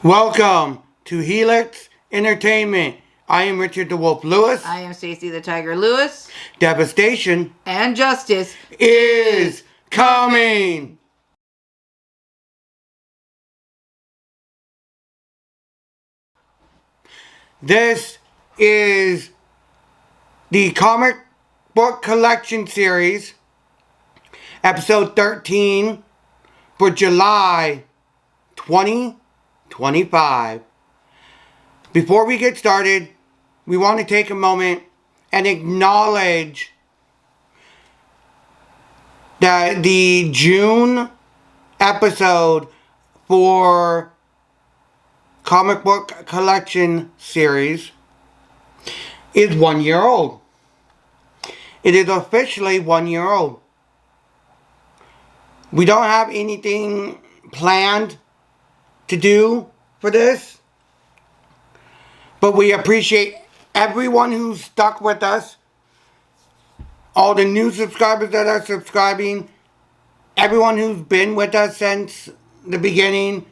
Welcome to Helix Entertainment. I am Richard the Wolf Lewis. I am Stacy the Tiger Lewis. Devastation And justice is coming. This is the comic book collection series, episode 13 for July 2025. Before we get started, we want to take a moment and acknowledge that the June episode for comic book collection series is 1 year old. It is officially 1 year old. We don't have anything planned to do for this, but we appreciate everyone who's stuck with us, all the new subscribers that are subscribing, everyone who's been with us since the beginning.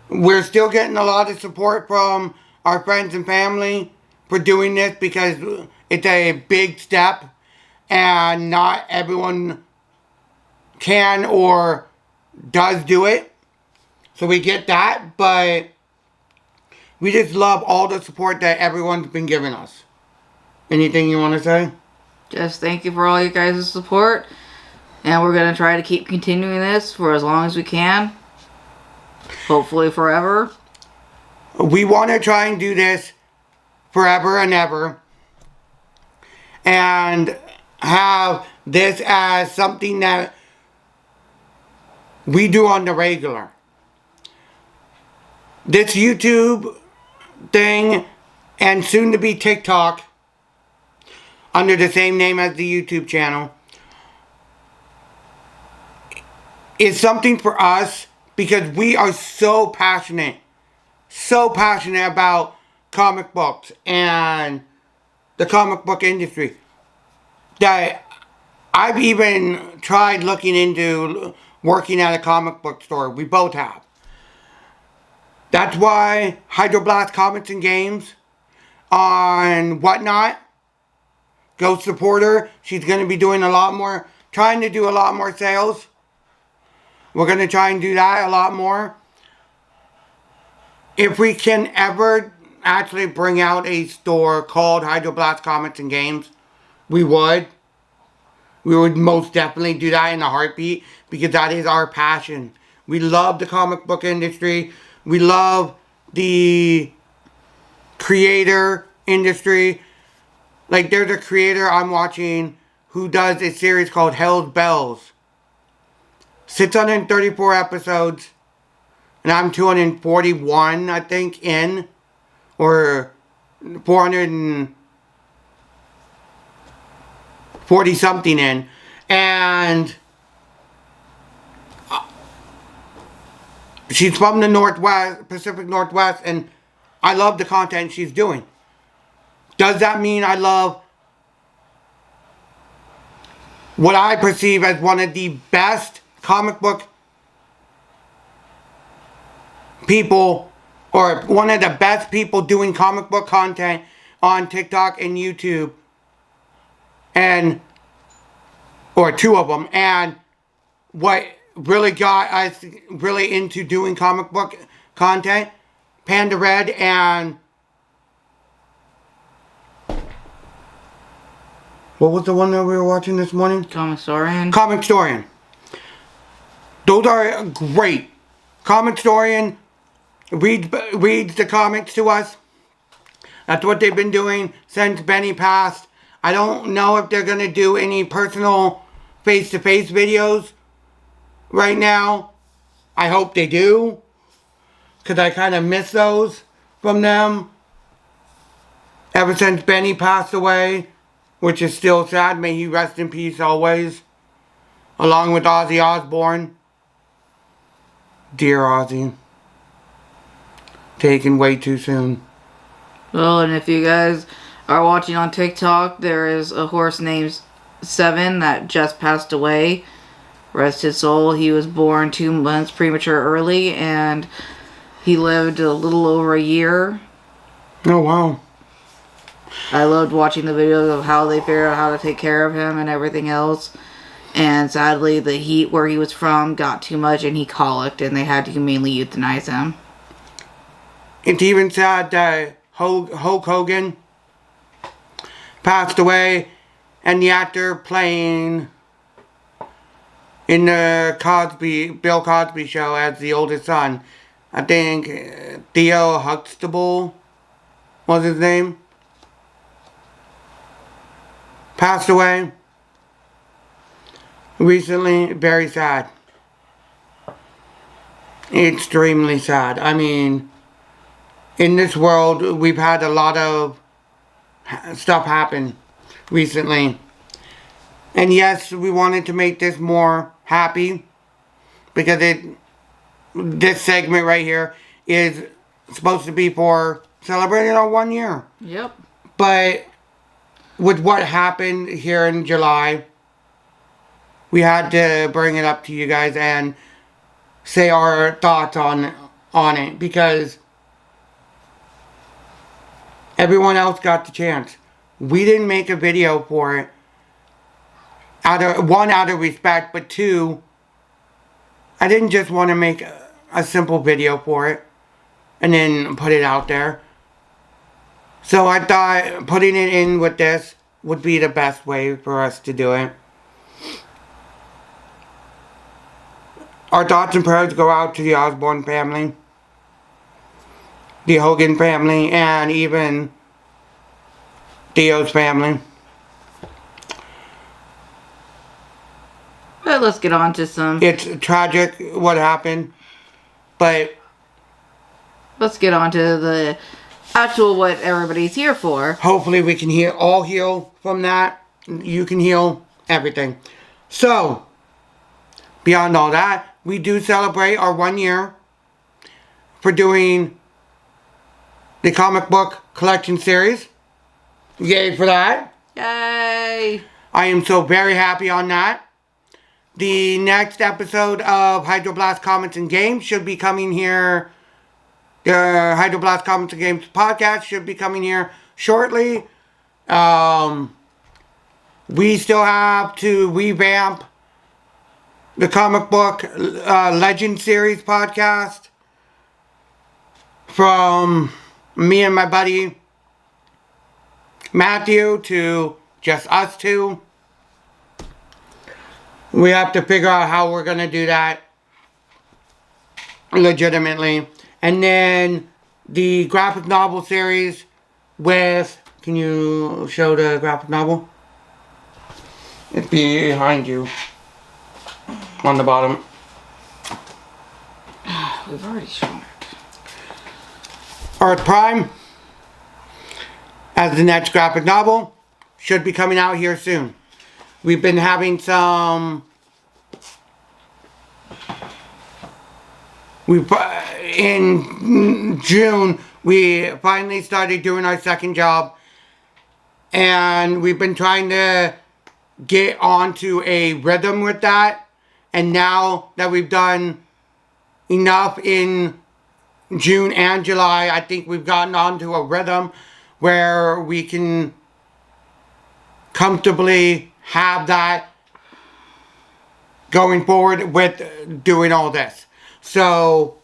We're still getting a lot of support from our friends and family for doing this because it's a big step and not everyone can or does do it. So we get that, but we just love all the support that everyone's been giving us. Anything you want to say? Just thank you for all you guys' support. And we're going to try to keep continuing this for as long as we can. Hopefully forever. We want to try and do this forever and ever. And have this as something that we do on the regular. This YouTube thing and soon to be TikTok under the same name as the YouTube channel is something for us because we are so passionate about comic books and the comic book industry that I've even tried looking into working at a comic book store. We both have. That's why Hydroblast Comics and Games on Whatnot, go support her. She's going to be doing trying to do a lot more sales. We're going to try and do that a lot more. If we can ever actually bring out a store called Hydroblast Comics and Games, we would. We would most definitely do that in a heartbeat because that is our passion. We love the comic book industry. We love the creator industry. Like there's a creator I'm watching who does a series called Hell's Bells. 634 episodes. And I'm 241, I think, in. Or 440 something in. And she's from the Northwest, Pacific Northwest, and I love the content she's doing. Does that mean I love what I perceive as one of the best comic book people, or one of the best people doing comic book content on TikTok and YouTube, or two of them, and what really got us really into doing comic book content, Panda Red and what was the one that we were watching this morning? Comic Storian. Comic Storian. Those are great. Comic Storian reads the comics to us. That's what they've been doing since Benny passed. I don't know if they're going to do any personal face-to-face videos right now. I hope they do, because I kind of miss those from them ever since Benny passed away, which is still sad. May he rest in peace always, along with Ozzy Osbourne. Dear Ozzy, taken way too soon. Well, and if you guys are watching on TikTok, there is a horse named Seven that just passed away. Rest his soul. He was born 2 months premature early, and He lived a little over a year. Oh, wow. I loved watching the videos of how they figured out how to take care of him and everything else. And sadly, the heat where he was from got too much and he colicked, and they had to humanely euthanize him. It's even sad that Hulk Hogan passed away, and the actor playing in the Bill Cosby show as the oldest son, I think Theo Huxtable was his name, passed away recently. Very sad. Extremely sad. I mean, in this world, we've had a lot of stuff happen recently. And yes, we wanted to make this more happy because this segment right here is supposed to be for celebrating our 1 year. Yep. But with what happened here in July, we had to bring it up to you guys and say our thoughts on it, because everyone else got the chance. We didn't make a video for it. Out of respect, but two, I didn't just want to make a simple video for it and then put it out there. So I thought putting it in with this would be the best way for us to do it. Our thoughts and prayers go out to the Osborne family, the Hogan family, and even Theo's family. But let's get on to some... It's tragic what happened, but Let's get on to the actual what everybody's here for. hopefully we can heal from that. You can heal everything. So, beyond all that, we do celebrate our 1 year for doing the comic book collection series. Yay for that. Yay! I am so very happy on that. The next episode of Hydroblast Comics and Games should be coming here. The Hydroblast Comics and Games podcast should be coming here shortly. We still have to revamp the comic book Legend series podcast from me and my buddy Matthew to just us two. We have to figure out how we're going to do that legitimately. And then the graphic novel series with... Can you show the graphic novel? It's behind you. On the bottom. We've already shown it. Earth Prime, as the next graphic novel, should be coming out here soon. We've been having some... In June, we finally started doing our second job. And we've been trying to get onto a rhythm with that. And now that we've done enough in June and July, I think we've gotten onto a rhythm where we can comfortably have that going forward with doing all this. So,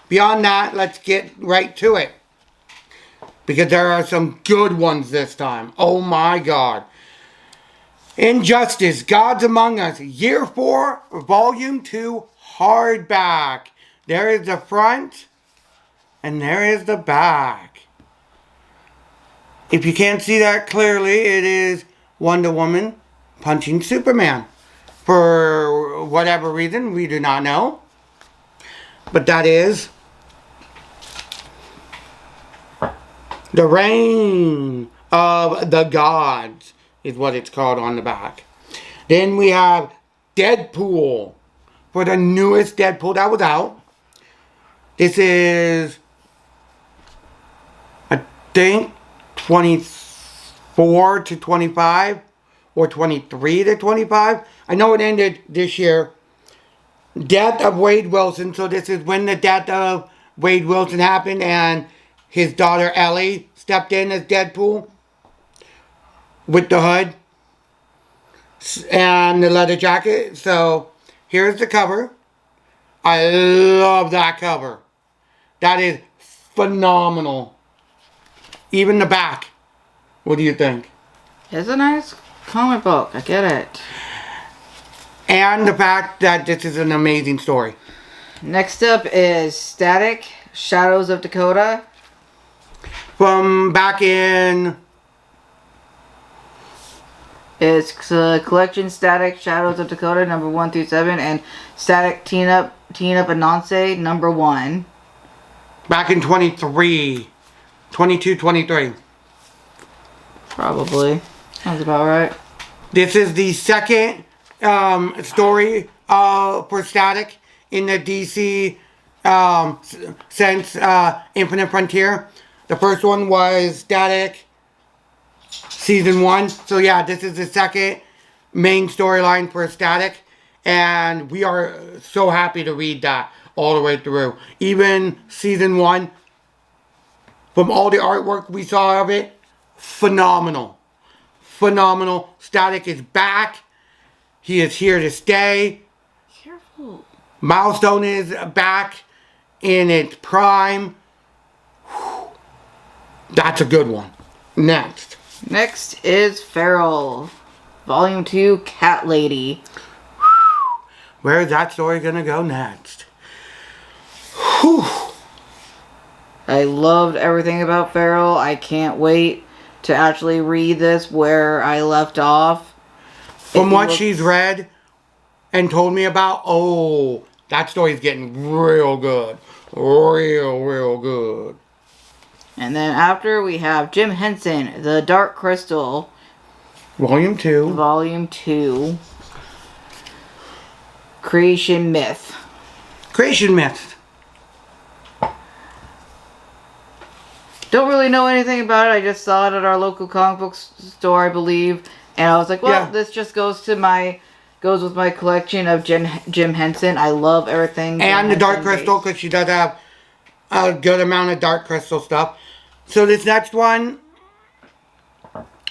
beyond that, let's get right to it. Because there are some good ones this time. Oh my God. Injustice, Gods Among Us, Year 4, Volume 2, hardback. There is the front, and there is the back. If you can't see that clearly, it is Wonder Woman punching Superman. For whatever reason, we do not know. But that is the Reign of the Gods, is what it's called on the back. Then we have Deadpool, for the newest Deadpool that was out. This is, I think, 24 to 25, or 23 to 25. I know it ended this year. Death of Wade Wilson, so this is when the death of Wade Wilson happened and his daughter Ellie stepped in as Deadpool with the hood and the leather jacket. So here's the cover. I love that cover. That is phenomenal. Even the back. What do you think? It's a nice comic book. I get it. And the fact that this is an amazing story. Next up is Static, Shadows of Dakota. From back in... It's collection Static, Shadows of Dakota, number 1 through 7, and Static Teen Up Ananse, number 1. Back in 23. 22, 23. Probably. Sounds about right. This is the second story for Static in the DC since Infinite Frontier. The first one was Static Season 1. So yeah, this is the second main storyline for Static. And we are so happy to read that all the way through. Even Season 1, from all the artwork we saw of it, phenomenal. Phenomenal. Static is back. He is here to stay. Careful. Milestone is back in its prime. Whew. That's a good one. Next. Next is Feral, Volume 2, Cat Lady. Where is that story going to go next? Whew. I loved everything about Feral. I can't wait to actually read this where I left off. From what she's read and told me about, oh, that story's getting real good. Real good. And then after we have Jim Henson, The Dark Crystal. Volume 2. Volume 2. Creation Myth. Creation Myth. Don't really know anything about it. I just saw it at our local comic book store, I believe. And I was like, well, this just goes with my collection of Jim Henson. I love everything. And the Dark Crystal, because she does have a good amount of Dark Crystal stuff. So this next one,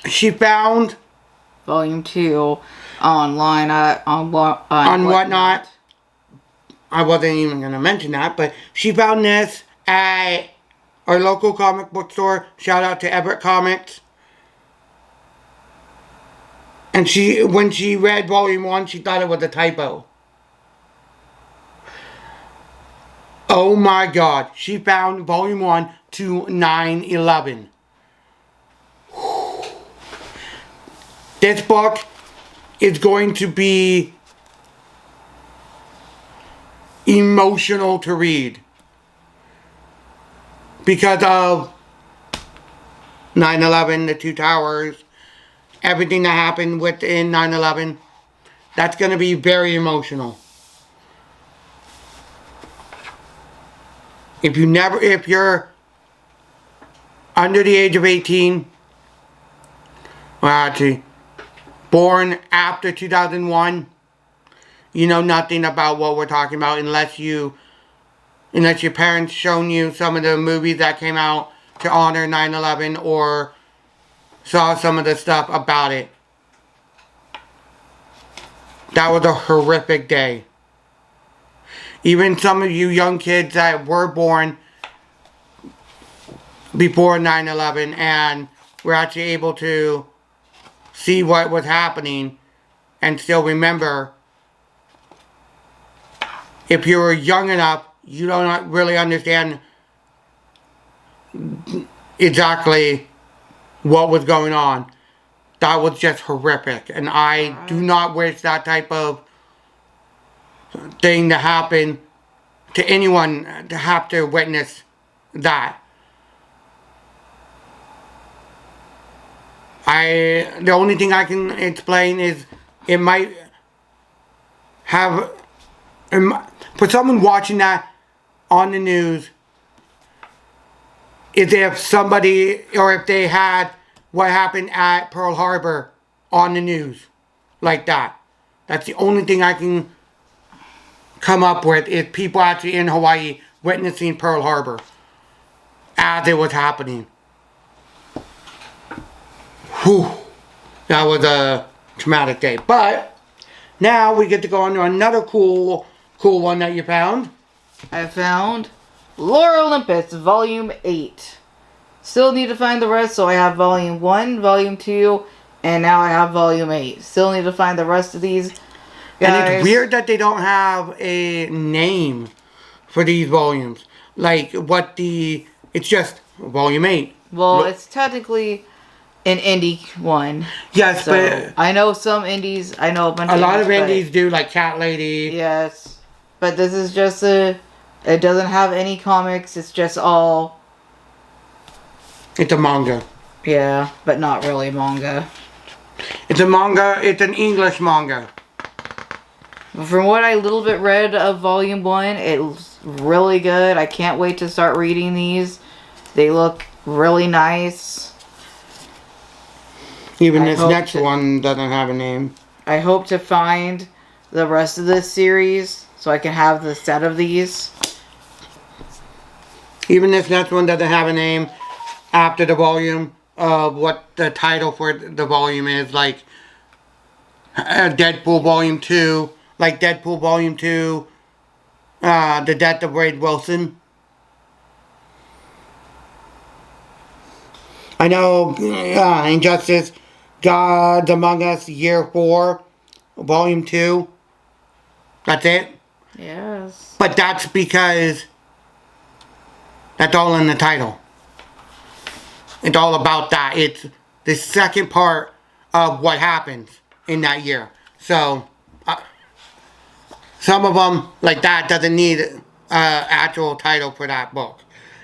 she found Volume 2 online on Whatnot. I wasn't even going to mention that, but she found this at our local comic book store. Shout out to Everett Comics. And when she read Volume 1, she thought it was a typo. Oh my God. She found Volume 1 to 9/11. This book is going to be emotional to read. Because of 9/11, the two towers, everything that happened within 9/11. That's going to be very emotional. If you're under the age of 18, well actually, born after 2001, you know nothing about what we're talking about unless your parents shown you some of the movies that came out to honor 9/11 or saw some of the stuff about it. That was a horrific day. Even some of you young kids that were born before 9/11 and were actually able to see what was happening and still remember. If you were young enough, you don't really understand exactly what was going on. That was just horrific. And I do not wish that type of thing to happen to anyone, to have to witness that. The only thing I can explain is it might have, for someone watching that on the news, is if somebody, or if they had what happened at Pearl Harbor on the news, like that. That's the only thing I can come up with, is people actually in Hawaii witnessing Pearl Harbor as it was happening. Whew. That was a traumatic day. But now we get to go on to another cool one that you found. I found Lore Olympus Volume 8. Still need to find the rest, so I have Volume 1, Volume 2, and now I have Volume 8. Still need to find the rest of these guys. And it's weird that they don't have a name for these volumes. Like, it's just Volume 8. Well, it's technically an indie one. Yes, so but I know some indies. I know a lot of indies do, like Cat Lady. Yes, but this is just it doesn't have any comics. It's just all. It's a manga. Yeah, but not really manga. It's a manga. It's an English manga. From what I little bit read of Volume 1, it's really good. I can't wait to start reading these. They look really nice. Even this next one doesn't have a name. I hope to find the rest of this series so I can have the set of these. Even this next one doesn't have a name after the volume of what the title for the volume is. Like Deadpool Volume 2. Like Deadpool Volume 2. The Death of Wade Wilson. I know Injustice, Gods Among Us, Year 4, Volume 2. That's it? Yes. But that's because that's all in the title. It's all about that. It's the second part of what happens in that year. So, some of them, like that, doesn't need an actual title for that book.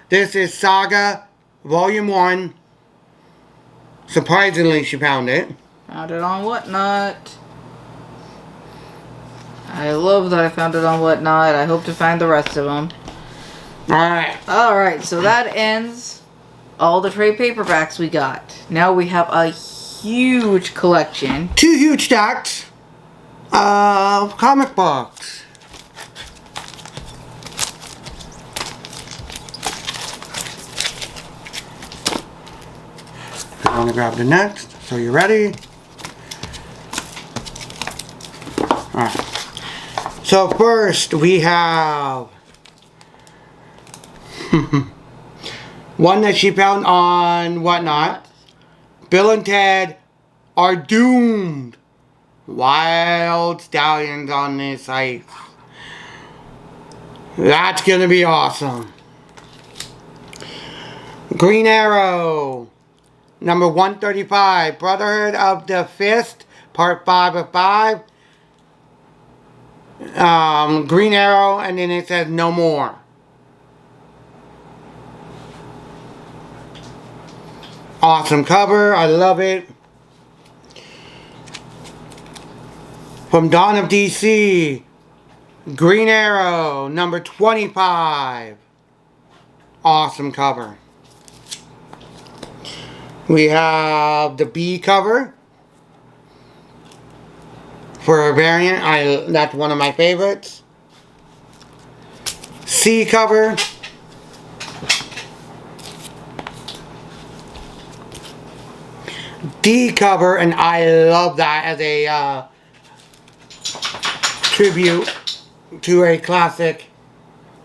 This is Saga, Volume 1. Surprisingly, she found it. Found it on Whatnot. I love that I found it on Whatnot. I hope to find the rest of them. Alright, so that ends all the trade paperbacks we got. Now we have a huge collection. 2 huge stacks of comic books. I'm gonna grab the next. So you ready? Alright. So first we have one that she found on Whatnot. Bill and Ted Are Doomed. Wild Stallions on this ice. That's gonna be awesome. Green Arrow. Number 135. Brotherhood of the Fist. Part 5 of 5. Green Arrow, and then it says no more. Awesome cover. I love it. From Dawn of DC. Green Arrow, number 25. Awesome cover. We have the B cover. For a variant, that's one of my favorites. C cover. D cover, and I love that as a tribute to a classic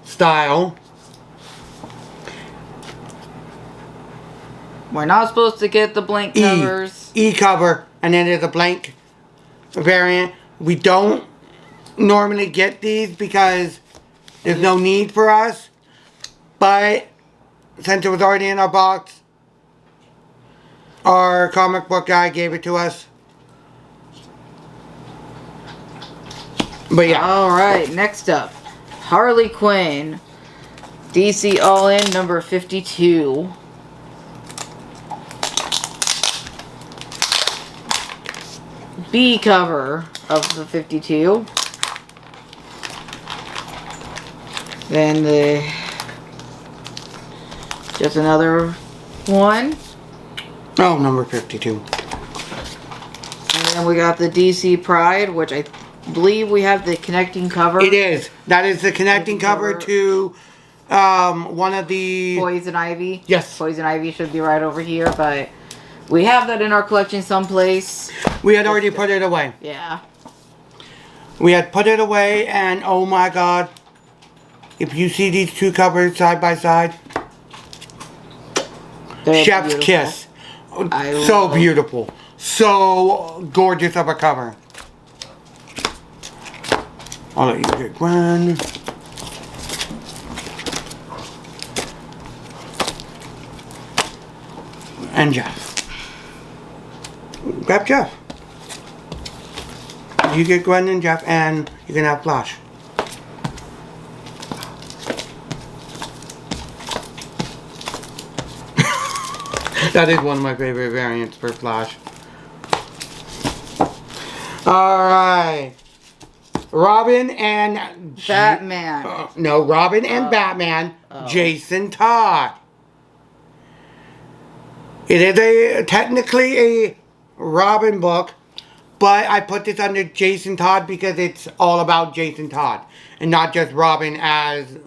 style. We're not supposed to get the blank covers. E cover, and then there's a blank variant. We don't normally get these because there's no need for us, but since it was already in our box, our comic book guy gave it to us. But yeah. Alright, next up. Harley Quinn. DC All In number 52. B cover of the 52. Then just another one. Oh, number 52. And then we got the DC Pride, which I believe we have the connecting cover. It is. That is the connecting cover to one of the... Poison Ivy. Yes. Poison Ivy should be right over here, but we have that in our collection someplace. We had already put it away. Yeah. We had put it away, and oh my god. If you see these two covers side by side. They're Chef's beautiful. Kiss. So beautiful. So gorgeous of a cover. I'll let you get Gwen. And Jeff. Grab Jeff. You get Gwen and Jeff, and you can have Flash. That is one of my favorite variants for Flash. Alright. Robin and... Batman. No, Robin and Batman. Jason Todd. It is technically a Robin book, but I put this under Jason Todd because it's all about Jason Todd. And not just Robin as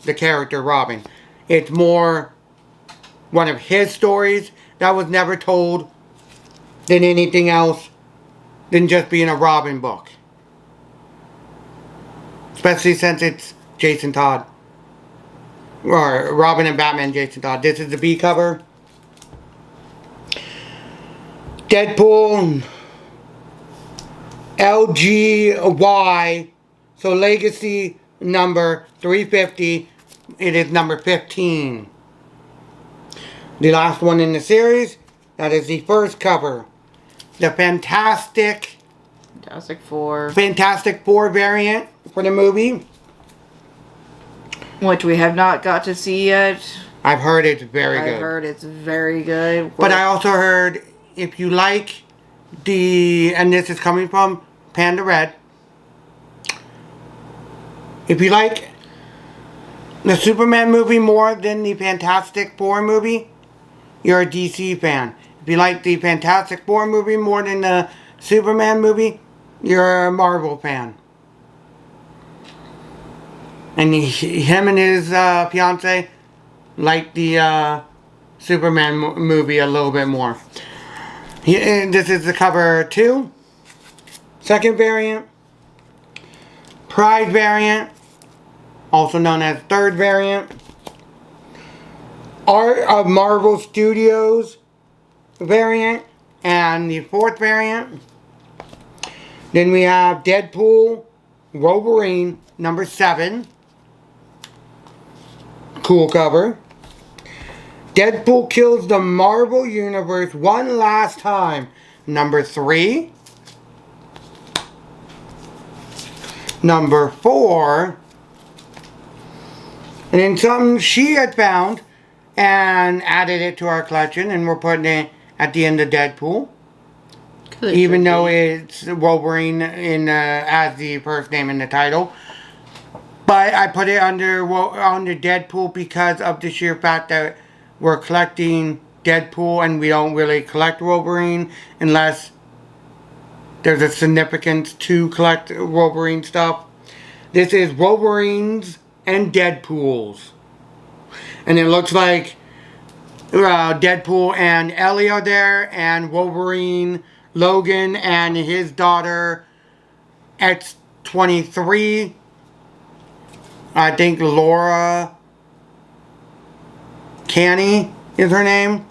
the character Robin. It's more one of his stories that was never told than anything else than just being a Robin book. Especially since it's Jason Todd. Or Robin and Batman Jason Todd. This is the B cover. Deadpool LGY. So Legacy number 350. It is number 15. The last one in the series. That is the first cover. The Fantastic Four. Fantastic Four variant for the movie. Which we have not got to see yet. I've heard it's very good. I've heard it's very good. But I also heard if you like the, and this is coming from Panda Red, if you like the Superman movie more than the Fantastic Four movie, you're a DC fan. If you like the Fantastic Four movie more than the Superman movie, you're a Marvel fan. And him and his fiance like the Superman movie a little bit more. This is the cover 2. Second variant. Pride variant. Also known as third variant. Art of Marvel Studios variant. And the fourth variant. Then we have Deadpool Wolverine number 7. Cool cover. Deadpool kills the Marvel Universe one last time. Number 3. Number 4. And then something she had found and added it to our collection, and we're putting it at the end of Deadpool. Even though it's Wolverine in as the first name in the title. But I put it under Deadpool because of the sheer fact that we're collecting Deadpool and we don't really collect Wolverine unless there's a significance to collect Wolverine stuff. This is Wolverines and Deadpools. And it looks like Deadpool and Ellie are there, and Wolverine, Logan, and his daughter X-23. I think Laura Canny is her name,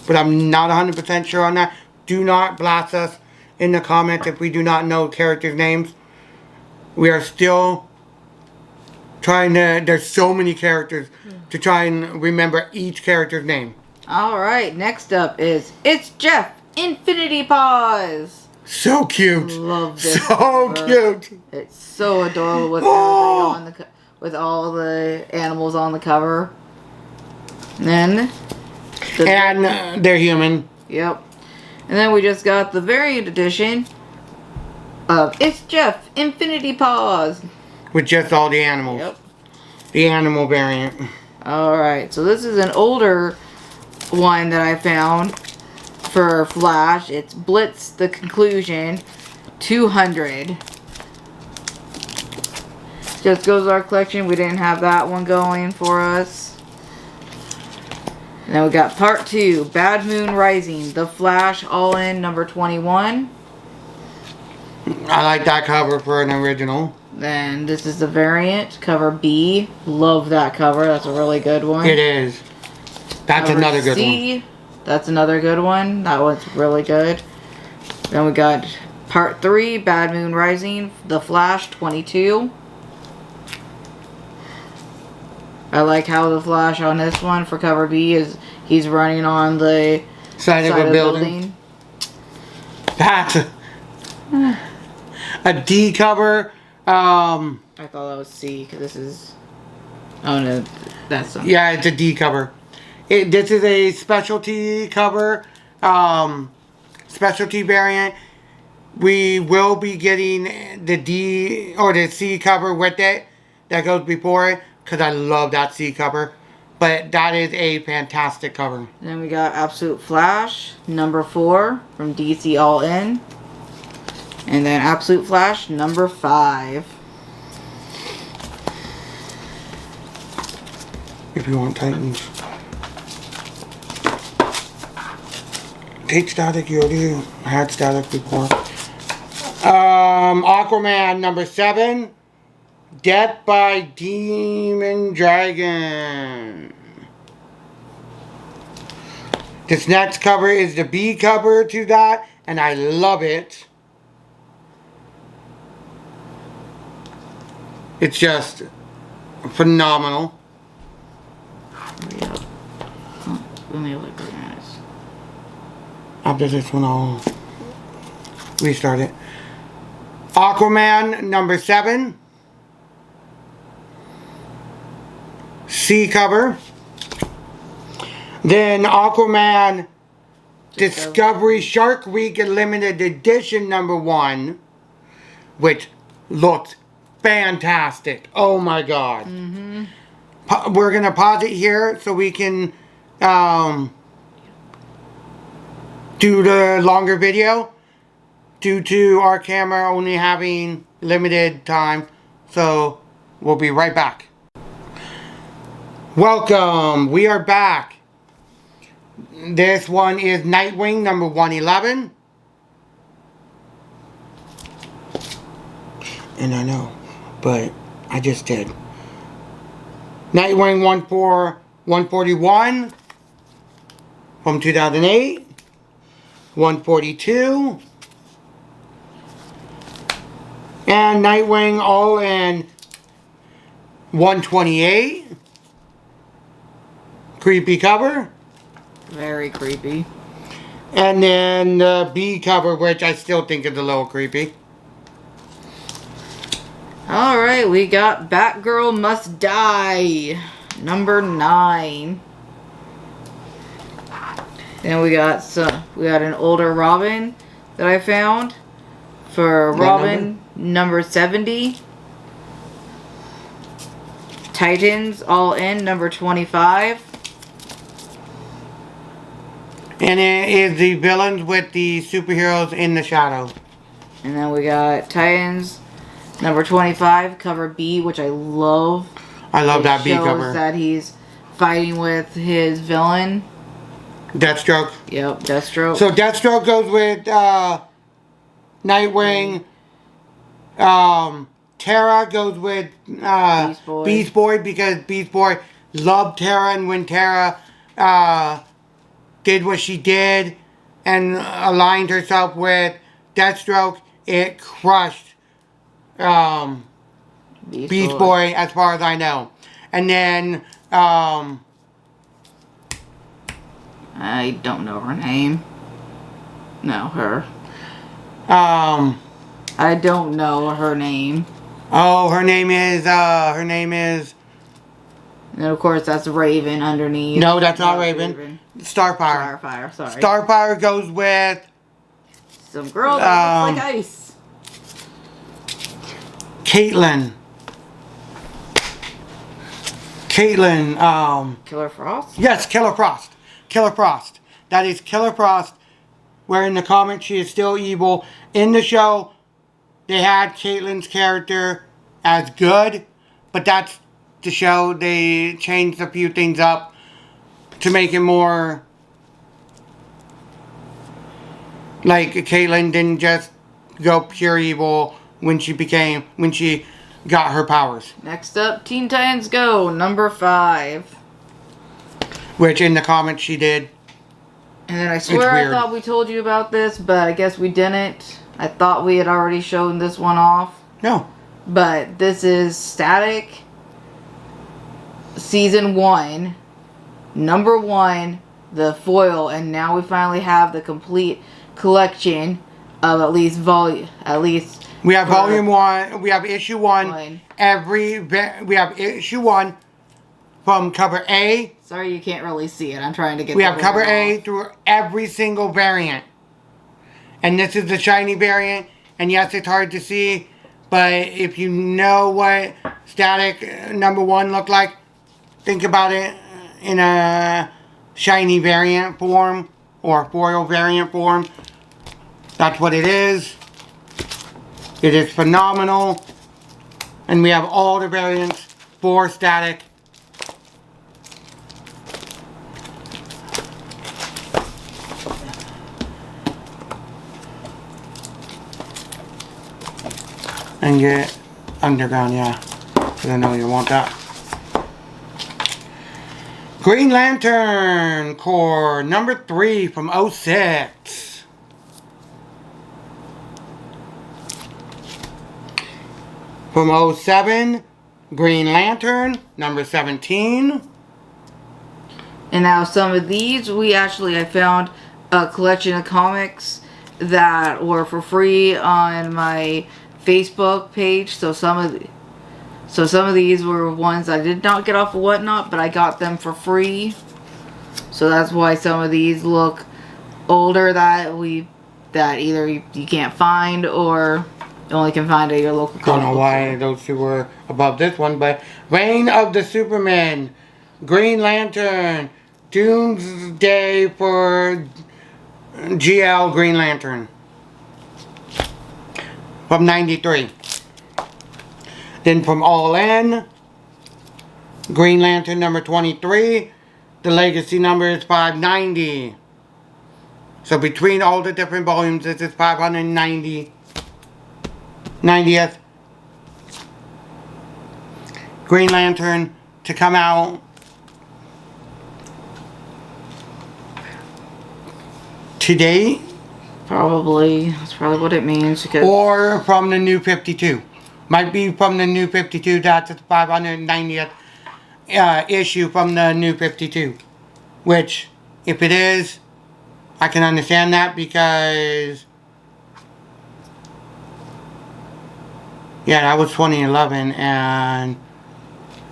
but I'm not 100% sure on that. Do not blast us in the comments if we do not know characters' names. We are still trying to, there's so many characters to try and remember each character's name. Alright, next up is It's Jeff, Infinity Paws. So cute. Love this. So cute. It's so adorable with everything on with all the animals on the cover. And then they're human. Yep. And then we just got the variant edition of It's Jeff, Infinity Paws. With just all the animals. Yep. The animal variant. Alright, so this is an older one that I found for Flash. It's Blitz the Conclusion 200. Just goes our collection. We didn't have that one going for us. And then we got part 2, Bad Moon Rising, The Flash All In number 21. I like that cover for an original. Then this is the variant, cover B. Love that cover. That's a really good one. It is. That's Cover another good C, one. that's another good one. That one's really good. Then we got part 3, Bad Moon Rising, The Flash 22. I like how the Flash on this one for cover B is he's running on the Side of a building. That's a D cover. I thought that was C because this is. Oh no, that's something. Yeah, it's a D cover. This is a specialty cover, specialty variant. We will be getting the D or the C cover with it that goes before it because I love that C cover. But that is a fantastic cover. Then we got Absolute Flash number 4 from DC All In, and then Absolute Flash number 5. If you want Titans. Take Static, you already had Static before. Aquaman number 7. Death by Demon Dragon. This next cover is the B cover to that, and I love it. It's just phenomenal. Yep. Oh, let me look at this. After this one, I'll restart it. Aquaman number 7. C cover. Then Aquaman Discovery Shark Week Limited Edition number 1, which looks fantastic. Oh my god. We're gonna pause it here so we can do the longer video due to our camera only having limited time. So we'll be right back. Welcome. We are back. This one is Nightwing number 111. And I know, but I just did. Nightwing 141 from 2008. 142. And Nightwing All In 128. Creepy cover. Very creepy. And then the B cover, which I still think is a little creepy. Alright, we got Batgirl Must Die, number 9. Then we got an older Robin that I found for Robin number 70. Titans All In number 25. And it is the villains with the superheroes in the shadow. And then we got Titans number 25, cover B, which I love. I love that B cover. Shows that he's fighting with his villain. Deathstroke. Yep, Deathstroke. So Deathstroke goes with Nightwing. Terra goes with Beast Boy because Beast Boy loved Terra, and when Terra did what she did and aligned herself with Deathstroke, it crushed Beast Boy as far as I know. And then I don't know her name. No, her. I don't know her name. Oh, her name is And of course that's Raven underneath. No, that's not Raven. Starfire. Starfire, sorry. Starfire goes with some girl that looks like ice. Caitlyn. Killer Frost? Yes, Killer Frost. Killer Frost. That is Killer Frost. Where in the comics she is still evil. In the show, they had Caitlyn's character as good. but that's the show. They changed a few things up to make it more like Caitlyn didn't just go pure evil when she got her powers. Next up, Teen Titans Go, number 5. Which in the comics she did. And then I swear I thought we told you about this, but I guess we didn't. I thought we had already shown this one off. No. But this is Static Season 1, number 1, the foil, and now we finally have the complete collection of at least we have volume 1, we have issue 1. We have issue 1 from cover A. Sorry you can't really see it. I'm trying to get We have cover A through every single variant. And this is the shiny variant. And yes, it's hard to see, but if you know what Static number 1 looked like, think about it in a shiny variant form or foil variant form. That's what it is. It is phenomenal. And we have all the variants for Static. And get underground, yeah. Because I know you want that. Green Lantern Corps number 3 from 06. From 07, Green Lantern number 17. And now some of these, I found a collection of comics that were for free on my Facebook page. So some of these were ones I did not get off of Whatnot, but I got them for free. So that's why some of these look older that either you can't find or you only can find at your local comic. Don't know why those two were above this one, but Reign of the Superman, Green Lantern, Doomsday for GL Green Lantern from 93. Then from All In, Green Lantern number 23, the legacy number is 590. So between all the different volumes, this is 590. 90th Green Lantern to come out. Today? Probably. That's probably what it means. Or from the New 52. Might be from the New 52. That's the 590th issue from the New 52. Which, if it is, I can understand that because... yeah, that was 2011, and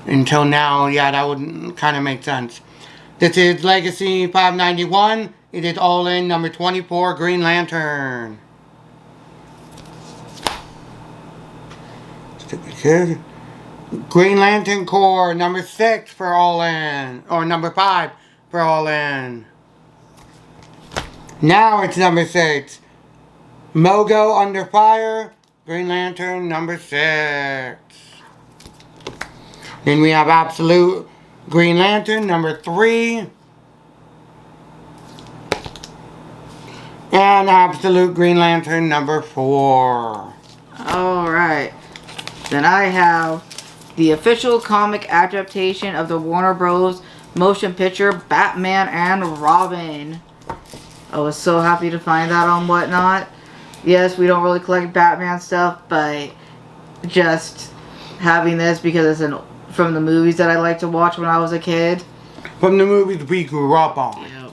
until now, yeah, that would kind of make sense. This is Legacy 591. It is All In number 24, Green Lantern. Stupid kid. Green Lantern Corps number 6 for All In, or number 5 for All In. Now it's number 6. Mogo Under Fire. Green Lantern number 6. Then we have Absolute Green Lantern number 3. And Absolute Green Lantern number 4. Alright. Then I have the official comic adaptation of the Warner Bros. Motion picture Batman and Robin. I was so happy to find that on Whatnot. Yes, we don't really collect Batman stuff, but just having this because it's from the movies that I like to watch when I was a kid. From the movies we grew up on. Yep.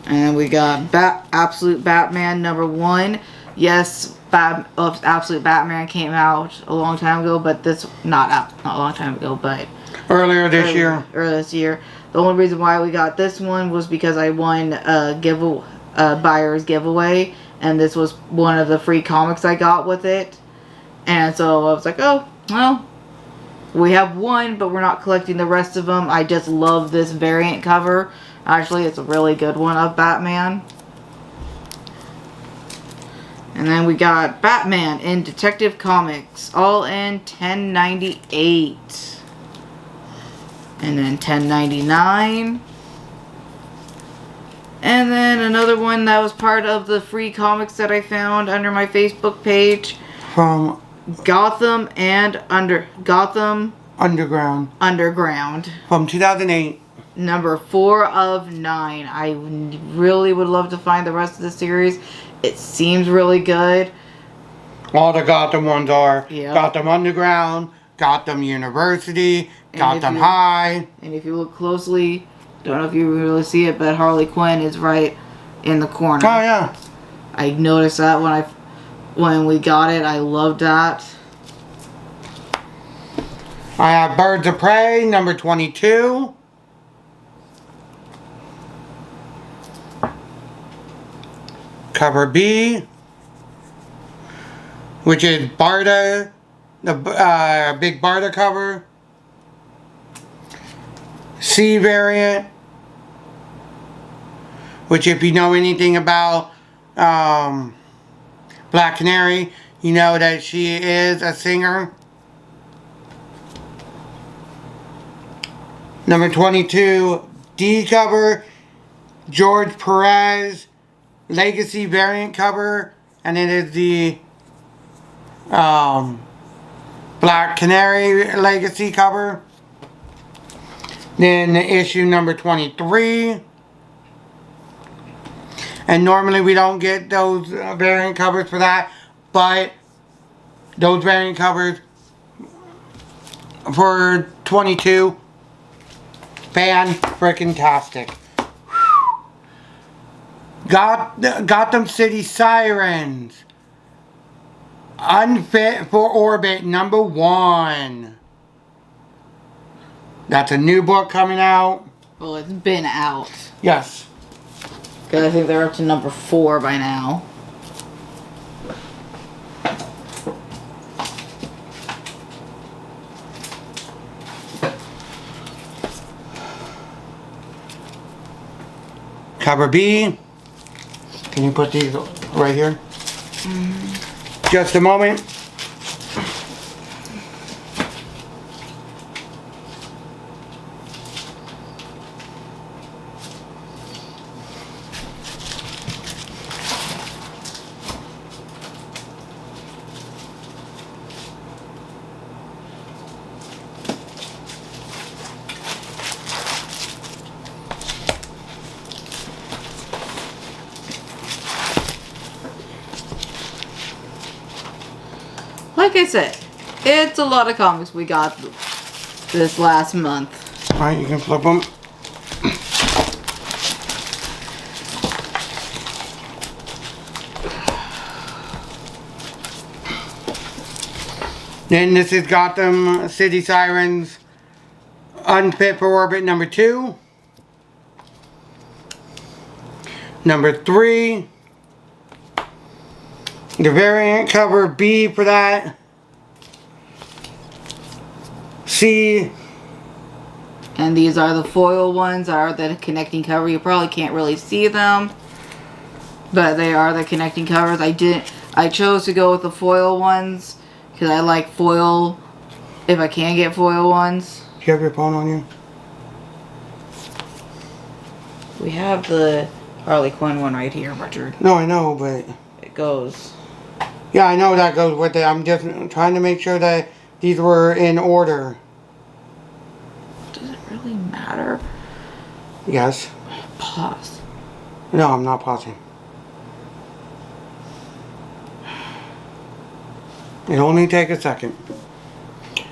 And we got Absolute Batman number 1. Yes, Absolute Batman came out a long time ago, but this not a long time ago, but earlier this year. The only reason why we got this one was because I won a buyer's giveaway. And this was one of the free comics I got with it. And so I was like, oh, well, we have one, but we're not collecting the rest of them. I just love this variant cover. Actually, it's a really good one of Batman. And then we got Batman in Detective Comics, all in $10.98. And then $10.99. And then another one that was part of the free comics that I found under my Facebook page. From Gotham Underground. From 2008. Number 4 of 9. I really would love to find the rest of the series. It seems really good. All the Gotham ones are Yep. Gotham Underground, Gotham University, And Gotham High. And if you look closely, don't know if you really see it, but Harley Quinn is right in the corner. Oh yeah. I noticed that when we got it. I loved that. I have Birds of Prey, number 22. Cover B, which is Barda, the big Barda cover. C variant, which if you know anything about Black Canary, you know that she is a singer. Number 22, D cover, George Perez, Legacy variant cover, and it is the Black Canary Legacy cover. Then issue number 23. And normally we don't get those variant covers for that, but those variant covers for 22, fan-frickin-tastic. Gotham City Sirens, Unfit for Orbit, number 1. That's a new book coming out. Well, it's been out. Yes. Because I think they're up to number 4 by now. Cover B. Can you put these right here? Just a moment. Like I said, it's a lot of comics we got this last month. Alright, you can flip them. Then this is Gotham City Sirens, Unfit for Orbit, number 2. Number 3. The variant cover B for that. C. And these are the foil ones, are the connecting cover. You probably can't really see them, but they are the connecting covers. I chose to go with the foil ones because I like foil if I can get foil ones. Do you have your phone on you? We have the Harley Quinn one right here, Richard. No, I know, but It goes. yeah, I know that goes with it. I'm just trying to make sure that these were in order. Does it really matter? Yes. Pause. No, I'm not pausing. It'll only take a second.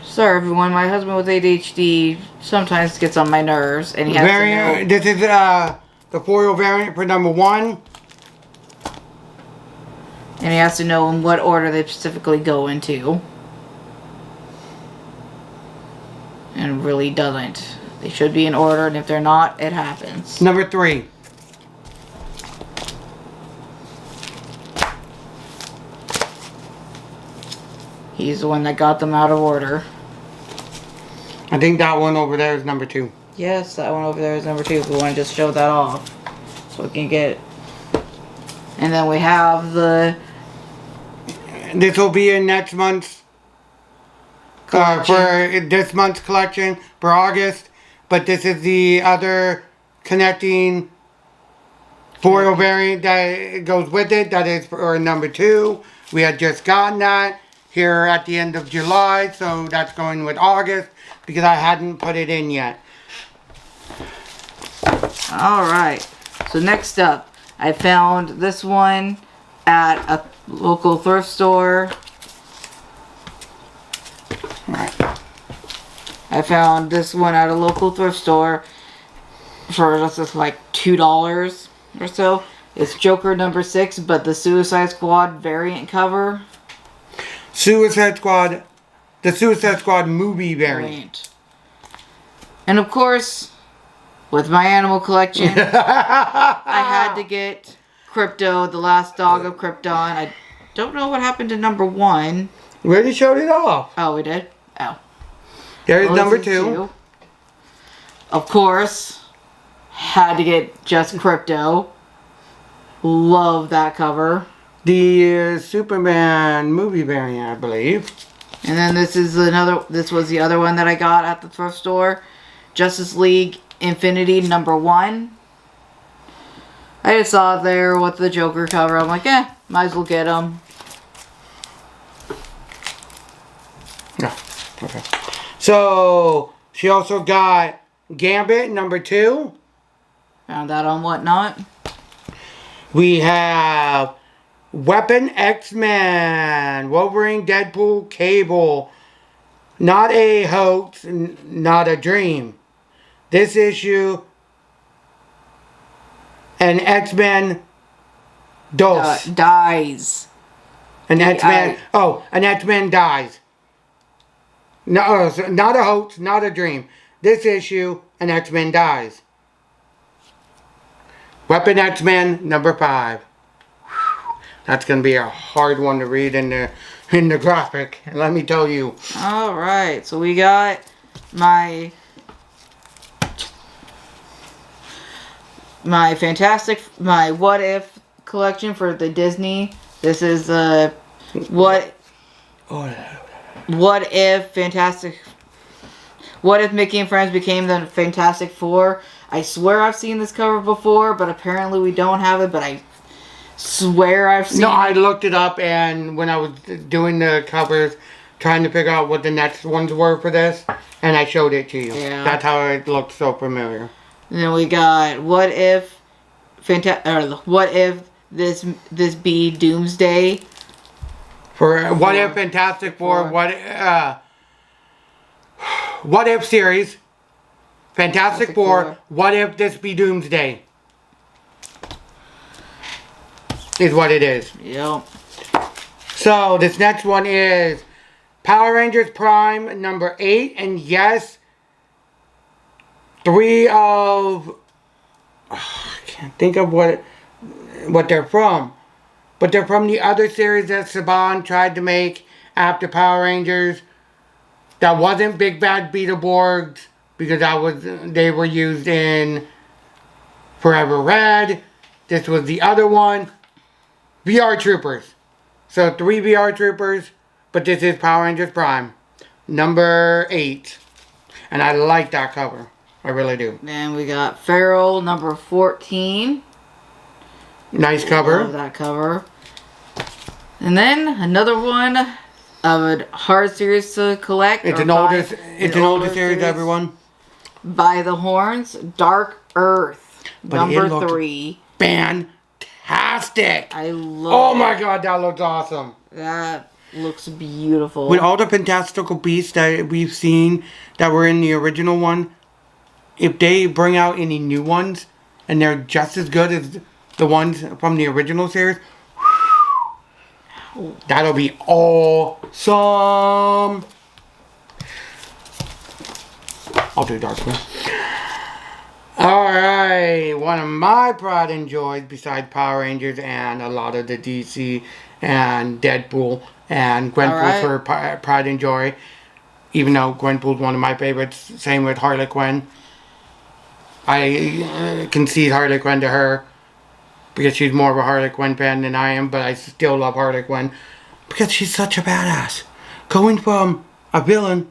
Sorry, everyone. My husband with ADHD sometimes gets on my nerves, and he has to know. This is the foil variant for number 1. And he has to know in what order they specifically go into. And really doesn't. They should be in order, and if they're not, it happens. Number 3. He's the one that got them out of order. I think that one over there is number 2. Yes, that one over there is number 2. If we want to just show that off. So we can get... And then we have the this will be in next month's for this month's collection for August. But this is the other connecting foil variant that goes with it. That is for number 2. We had just gotten that here at the end of July, so that's going with August because I hadn't put it in yet. Alright, so next up, I found this one at a local thrift store. Right. I found this one at a local thrift store for just like $2 or so. It's Joker number 6, but the Suicide Squad variant cover. Suicide Squad, the Suicide Squad movie variant. And of course, with my animal collection, I had to get Crypto, the last dog of Krypton. I don't know what happened to number 1. We already showed it off. Oh, we did? Oh. There's Well, number this is 2. 2. Of course, had to get just Crypto. Love that cover. The Superman movie variant, I believe. And then this was the other one that I got at the thrift store. Justice League Infinity number 1. I just saw it there with the Joker cover. I'm like, might as well get them. Yeah. Okay. So she also got Gambit number 2. Found that on Whatnot. We have Weapon X-Men, Wolverine, Deadpool, Cable. Not a hoax, not a dream. This issue, an X-Men Dies. An X-Men. An X-Men dies. No, not a hoax, not a dream. This issue, an X-Men dies. Weapon X-Men number 5. That's gonna be a hard one to read in the graphic. Let me tell you. All right, so we got my What If collection for the Disney. This is What If Mickey and Friends became the Fantastic Four. I swear I've seen this cover before, but apparently we don't have it, but I swear I've seen it. No, I looked it up, and when I was doing the covers, trying to figure out what the next ones were for this, and I showed it to you. Yeah. That's how it looked so familiar. And then we got What If this be Doomsday? For What If Fantastic Four, What If series, Fantastic Four, What If This Be Doomsday? Is what it is. Yep. So, this next one is Power Rangers Prime number 8, and yes, 3 of... I can't think of what they're from. But they're from the other series that Saban tried to make after Power Rangers. That wasn't Big Bad Beetleborgs, because they were used in Forever Red. This was the other one. VR Troopers. So 3 VR Troopers, but this is Power Rangers Prime. Number 8. And I like that cover. I really do. Then we got Feral number 14. Nice cover. Love that cover. And then another one of a hard series to collect. It's an older series, everyone. By the Horns, Dark Earth, But number 3. Fantastic! I love Oh my god, that looks awesome. that. Looks beautiful. With all the fantastical beasts that we've seen that were in the original one, if they bring out any new ones and they're just as good as the ones from the original series, that'll be awesome. I'll do Dark One. Alright, one of my pride and joys besides Power Rangers and a lot of the DC and Deadpool and Gwenpool for pride and joy, even though Gwenpool's one of my favorites. Same with Harley Quinn. I concede Harley Quinn to her because she's more of a Harley Quinn fan than I am, but I still love Harley Quinn. because she's such a badass. Going from a villain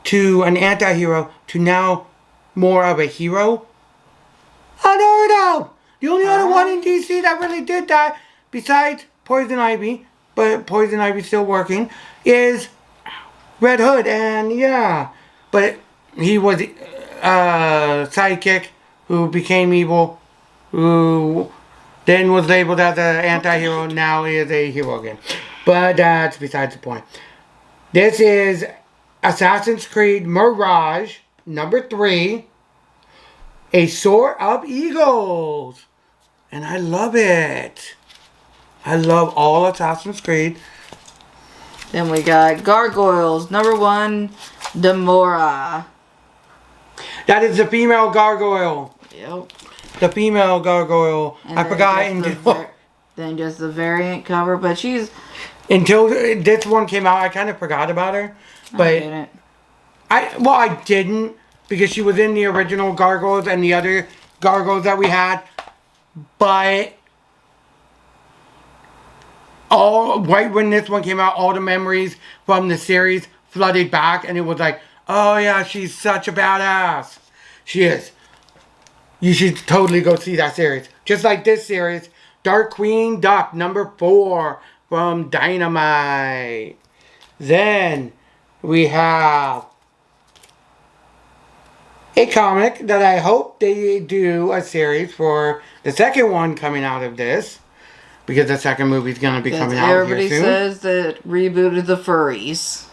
to an anti-hero to now more of a hero. Unheard of! The only other one in DC that really did that, besides Poison Ivy, but Poison Ivy's still working, is Red Hood. And yeah, but he was a sidekick who became evil, who then was labeled as an anti-hero, now is a hero again. But that's besides the point. This is Assassin's Creed Mirage, number 3. A Soar of Eagles. And I love it. I love all Assassin's Creed. Then we got Gargoyles, number 1, Demora. That is the female gargoyle. Yep. The female gargoyle. And I forgot then just the variant cover, but she's... Until this one came out, I kind of forgot about her. But I didn't. I didn't, because she was in the original Gargoyles and the other Gargoyles that we had. But right when this one came out, all the memories from the series flooded back, and it was like, oh yeah, she's such a badass. She is. You should totally go see that series. Just like this series, Dark Queen Duck, number 4 from Dynamite. Then we have a comic that I hope they do a series for the second one coming out of this, because the second movie is going to be coming out here soon. Everybody says that rebooted the furries.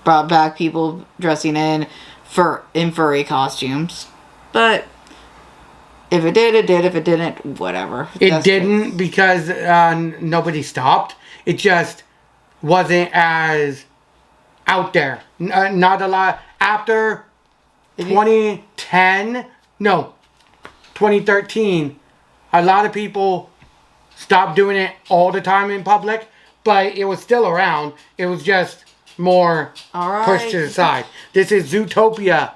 Brought back people dressing in furry costumes. But if it did, it did. If it didn't, whatever. It didn't because nobody stopped. It just wasn't as out there. Not a lot. After 2013, a lot of people stopped doing it all the time in public, but it was still around. It was just more pushed to the side. This is Zootopia,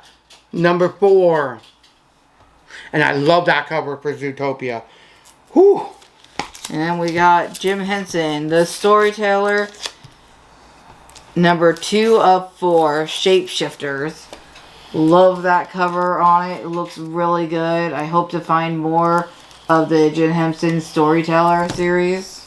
number 4. And I love that cover for Zootopia. Whew. And then we got Jim Henson, the storyteller, number 2 of 4, Shapeshifters. Love that cover on it. It looks really good. I hope to find more of the Jim Henson Storyteller series.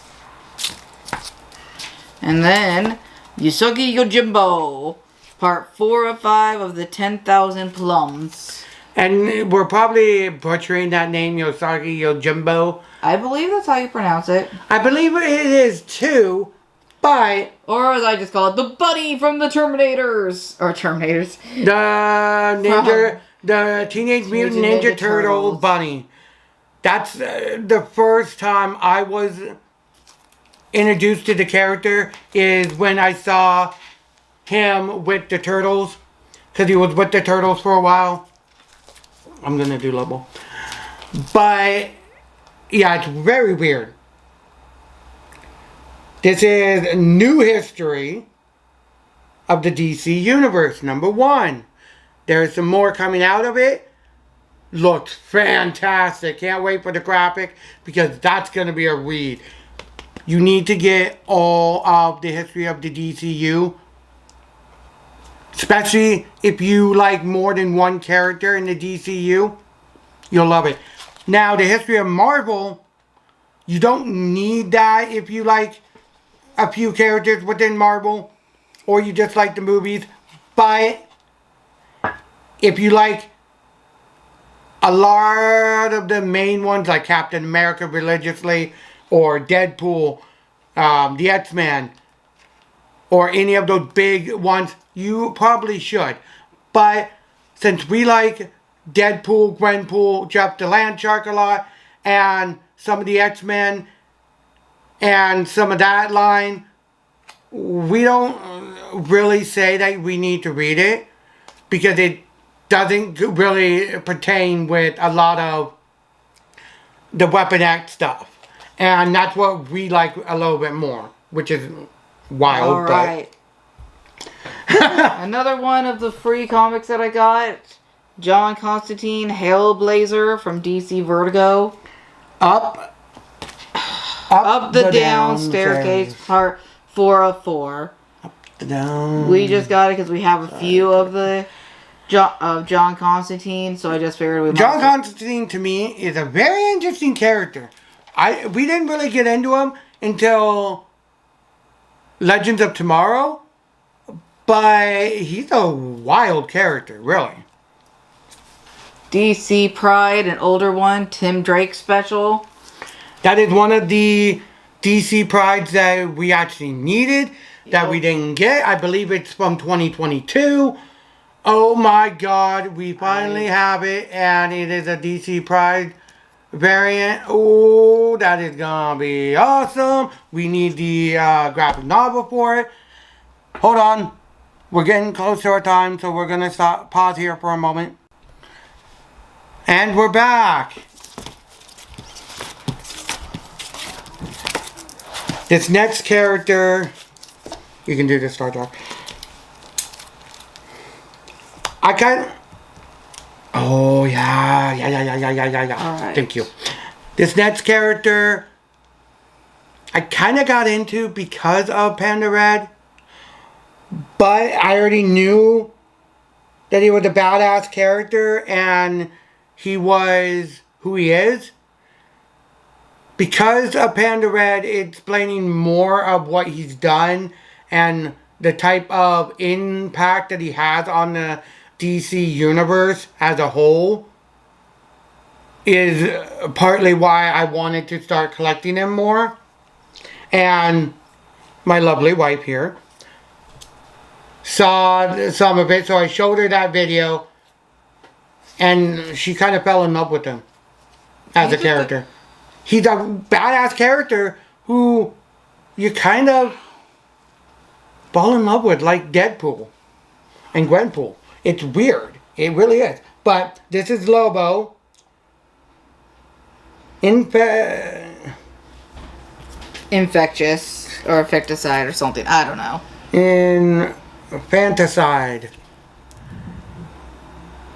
And then Yusuke Yojimbo, part 4 of 5 of the 10,000 Plums. And we're probably butchering that name, Yosagi Yojimbo. I believe that's how you pronounce it. I believe it is too, but... Or as I just call it, the bunny from the Terminators. Or Terminators. The Teenage Mutant Ninja Turtle bunny. That's the first time I was introduced to the character, is when I saw him with the turtles. Because he was with the turtles for a while. I'm going to do level. But, yeah, it's very weird. This is New History of the DC Universe, number 1. There's some more coming out of it. Looks fantastic. Can't wait for the graphic, because that's going to be a read. You need to get all of the history of the DCU. Especially if you like more than one character in the DCU. You'll love it. Now, the history of Marvel, you don't need that if you like a few characters within Marvel, or you just like the movies. But if you like a lot of the main ones, like Captain America religiously, or Deadpool, the X-Men, or any of those big ones, you probably should. But since we like Deadpool, Gwenpool, Jeff the Landshark a lot, and some of the X-Men, and some of that line, we don't really say that we need to read it, because it doesn't really pertain with a lot of the Weapon X stuff. And that's what we like a little bit more, which is wild. All right. Another one of the free comics that I got, John Constantine, Hellblazer from DC Vertigo. Up Up the down staircase, part 4 of 4. The down. We just got it because we have a few of the John Constantine, so I just figured we might. John Constantine to me is a very interesting character. We didn't really get into him until Legends of Tomorrow, but he's a wild character, really. DC Pride, an older one, Tim Drake special. That is one of the DC Prides that we actually needed, that we didn't get. I believe it's from 2022. Oh my god, we finally have it, and it is a DC Pride variant. Oh, that is gonna be awesome. We need the graphic novel for it. Hold on. We're getting close to our time, so we're gonna pause here for a moment. And we're back. This next character, you can do this, Star Trek. Oh, yeah. All right. Thank you. This next character, I kind of got into because of Panda Red, but I already knew that he was a badass character, and he was who he is. Because of Panda Red explaining more of what he's done and the type of impact that he has on the DC universe as a whole is partly why I wanted to start collecting him more. And my lovely wife here saw some of it, so I showed her that video, and she kind of fell in love with him as a character. He's a badass character who you kind of fall in love with, like Deadpool and Gwenpool. It's weird. It really is. But this is Lobo. Infectious or Infecticide or something. I don't know. Infanticide.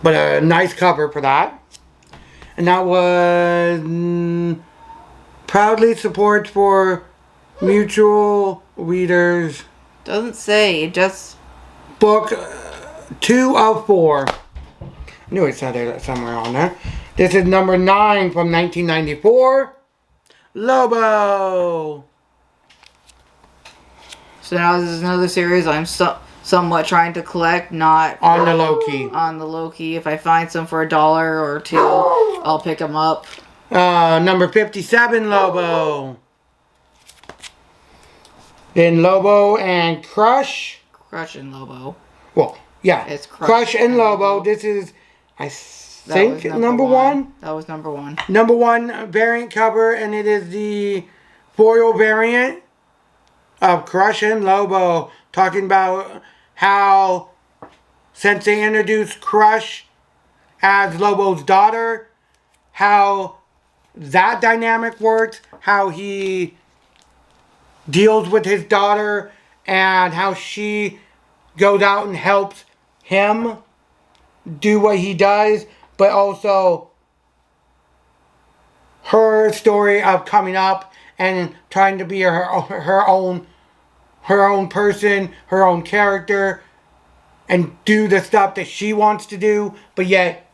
But a nice cover for that. And that was proudly supports for mutual readers. Doesn't say. It just... Book 2 of 4. I knew it said it somewhere on there. This is number 9 from 1994. Lobo. So now this is another series I'm somewhat trying to collect, not on the low key. On the low key. If I find some for $1 or $2, I'll pick them up. Number 57, Lobo. Then Lobo and Crush. Crush and Lobo. Well, yeah. It's Crush and Lobo. This is, I think, number one. That was number 1. Number 1 variant cover, and it is the foil variant of Crush and Lobo. Talking about how, since they introduced Crush as Lobo's daughter, how that dynamic works, how he deals with his daughter, and how she goes out and helps him do what he does, but also her story of coming up and trying to be her own person, her own character, and do the stuff that she wants to do, but yet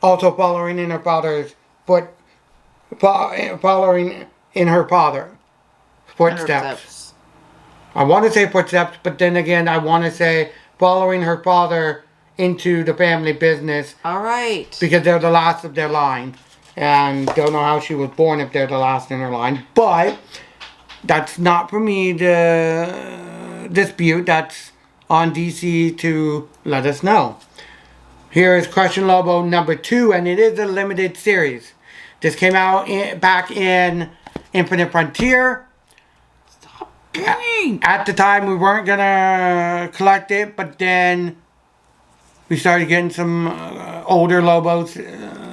also following in her father's following in her father's footsteps. I want to say footsteps, but then again, I want to say following her father into the family business. All right. Because they're the last of their line. And don't know how she was born if they're the last in her line. But that's not for me to dispute. That's on DC to let us know. Here is Crush and Lobo number 2, and it is a limited series. This came out back in Infinite Frontier. Stop banging! At the time, we weren't going to collect it, but then we started getting some older Lobos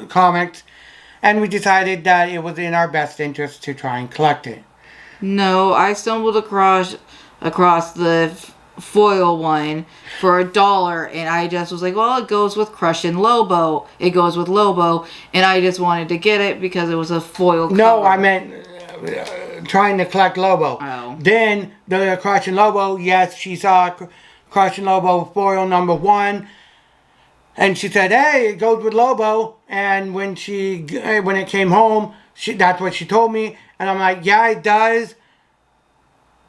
comics, and we decided that it was in our best interest to try and collect it. No, I stumbled across the foil one for $1, and I just was like, well, it goes with Crush and Lobo. It goes with Lobo, and I just wanted to get it because it was a foil cover. No, I meant trying to collect Lobo. Oh. Then the Crushing Lobo, yes, she saw Crushing Lobo foil number 1. And she said, hey, it goes with Lobo. And when it came home, that's what she told me. And I'm like, yeah, it does.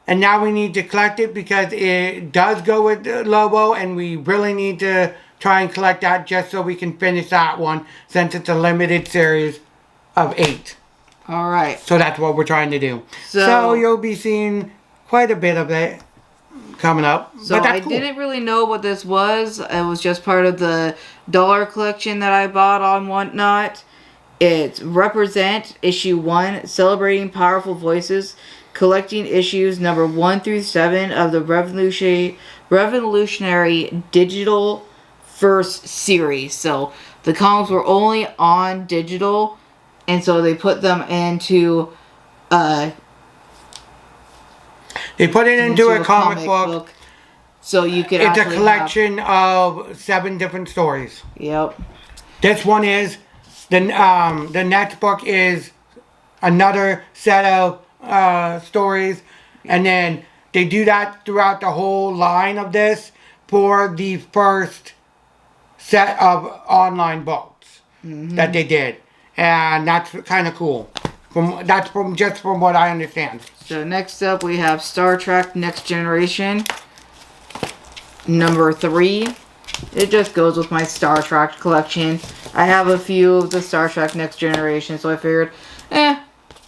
And now we need to collect it because it does go with Lobo. And we really need to try and collect that just so we can finish that one, since it's a limited series of 8. All right. So that's what we're trying to do. So you'll be seeing quite a bit of it coming up. So but that's I cool. didn't really know what this was. It was just part of the dollar collection that I bought on Whatnot. It's Represent issue 1, celebrating powerful voices, collecting issues number 1 through 7 of the revolutionary digital first series. So the comics were only on digital, and so they put them into they put it into a comic book. So you could it's a collection of 7 different stories. Yep. This one is the next book is another set of stories, and then they do that throughout the whole line of this for the first set of online books that they did, and that's kind of cool. From what I understand. So next up we have Star Trek Next Generation number 3. It just goes with my Star Trek collection. I have a few of the Star Trek Next Generation, so I figured,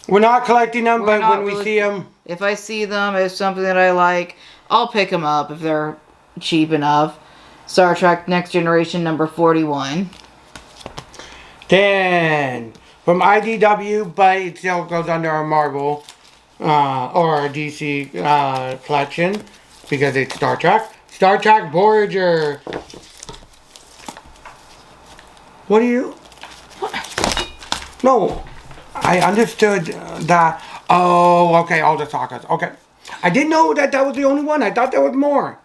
we're not collecting them, but when we really, see them, if I see them as something that I like, I'll pick them up if they're cheap enough. Star Trek Next Generation number 41. Then from IDW, but it still goes under a Marvel or a DC collection because it's Star Trek. Star Trek Voyager. What are you? What? No, I understood that. Oh, okay, all the sagas. Okay, I didn't know that was the only one. I thought there was more.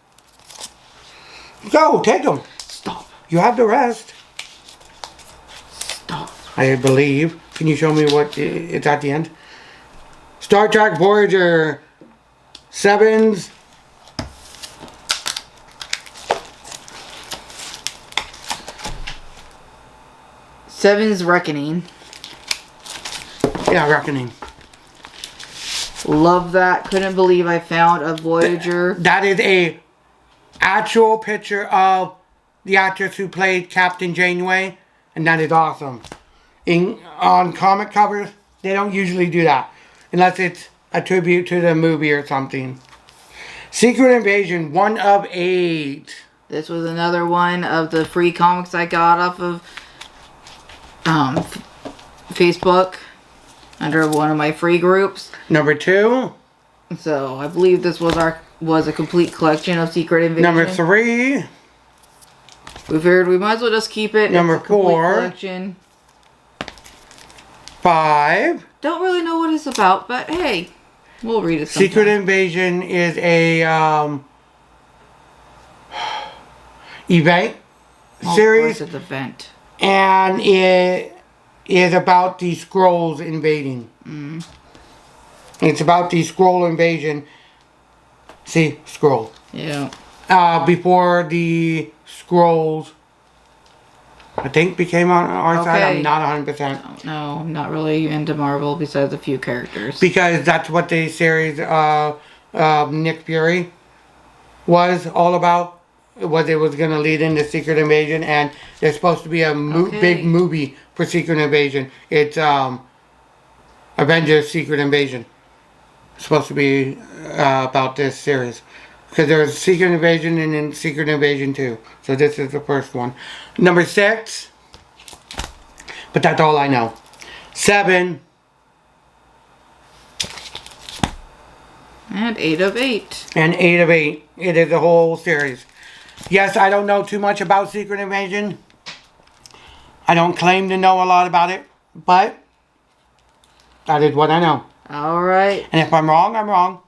Go, take them. Stop. You have the rest. Stop. I believe. Can you show me what it's at the end? Star Trek Voyager 7s. Seven's Reckoning. Yeah, Reckoning. Love that. Couldn't believe I found a Voyager. That is a actual picture of the actress who played Captain Janeway, and that is awesome. On comic covers, they don't usually do that unless it's a tribute to the movie or something. Secret Invasion 1 of 8. This was another one of the free comics I got off of Facebook under one of my free groups. Number 2. So I believe this was a complete collection of Secret Invasion. Number 3. We figured we might as well just keep it. Number it's a complete 4. collection. 5. Don't really know what it's about, but hey, we'll read it sometime. Secret Invasion is a event series. Of course, it's event. And it is about the Skrulls invading. It's about the Skrull invasion. See, Skrull. Yeah. Before the Skrulls, I think, became on our side. I'm not 100%. No, I'm not really into Marvel besides a few characters. Because that's what the series Nick Fury was all about. It was going to lead into Secret Invasion, and there's supposed to be a big movie for Secret Invasion. It's Avengers Secret Invasion. It's supposed to be about this series. Because there's Secret Invasion and then Secret Invasion 2. So this is the first one. Number 6. But that's all I know. 7. And 8 of 8. And 8 of 8. It is a whole series. Yes, I don't know too much about Secret Invasion. I don't claim to know a lot about it. But that is what I know. Alright. And if I'm wrong, I'm wrong.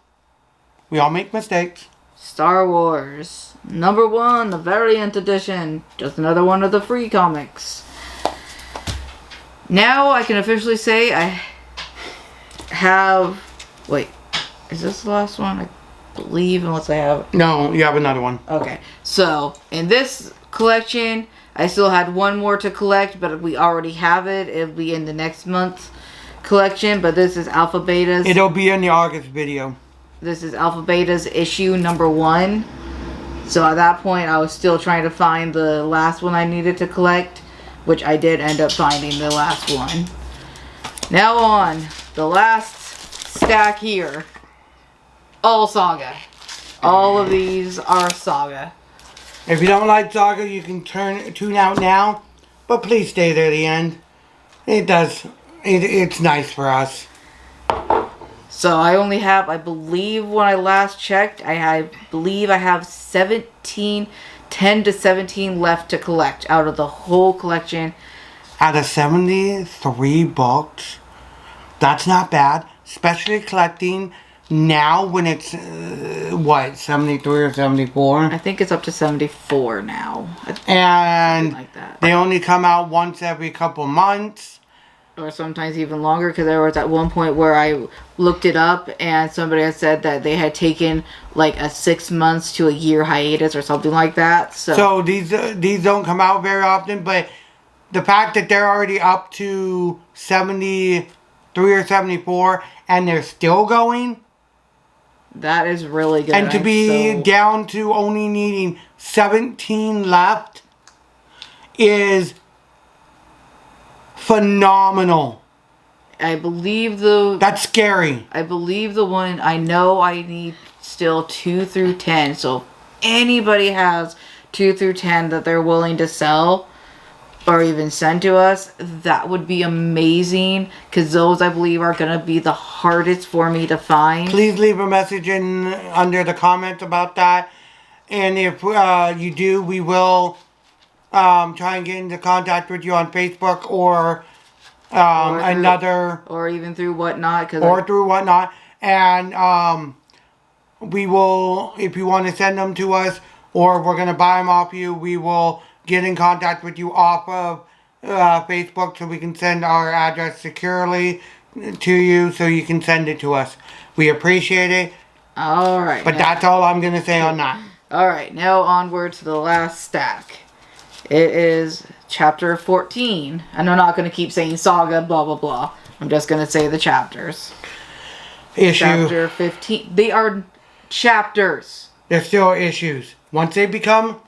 We all make mistakes. Star Wars. Number 1, the Variant Edition. Just another one of the free comics. Now I can officially say have... Wait, is this the last one? I believe, unless I have... No, you have another one. Okay, so in this collection, I still had one more to collect, but we already have it. It'll be in the next month's collection, but this is Alpha Beta's. It'll be in the August video. This is Alpha Beta's issue number 1. So at that point, I was still trying to find the last one I needed to collect, which I did end up finding the last one. Now on, the last stack here. All Saga. All of these are Saga. If you don't like Saga, you can tune out now, but please stay there at the end. It's nice for us. So I only have, I believe when I last checked, I believe I have 10 to 17 left to collect out of the whole collection. Out of 73 books, that's not bad, especially collecting now when it's, 73 or 74? I think it's up to 74 now. And like that. They only come out once every couple months. Or sometimes even longer, because there was at one point where I looked it up and somebody had said that they had taken like a 6 months to a year hiatus or something like that. So these don't come out very often, but the fact that they're already up to 73 or 74 and they're still going... That is really good. And to be down to only needing 17 left is phenomenal. I believe That's scary. I believe the one, I know I need still 2 through 10. So if anybody has 2 through 10 that they're willing to sell or even send to us, that would be amazing, because those I believe are going to be the hardest for me to find. Please leave a message under the comments about that, and if you do, we will try and get into contact with you on Facebook or or even through Whatnot, through Whatnot, and we will, if you want to send them to us or we're going to buy them off you, we will get in contact with you off of Facebook so we can send our address securely to you so you can send it to us. We appreciate it. Alright. But that's all I'm going to say on that. Alright, now onward to the last stack. It is chapter 14. And I'm not going to keep saying saga, blah, blah, blah. I'm just going to say the chapters. Chapter 15. They are chapters. They're still issues. Once they become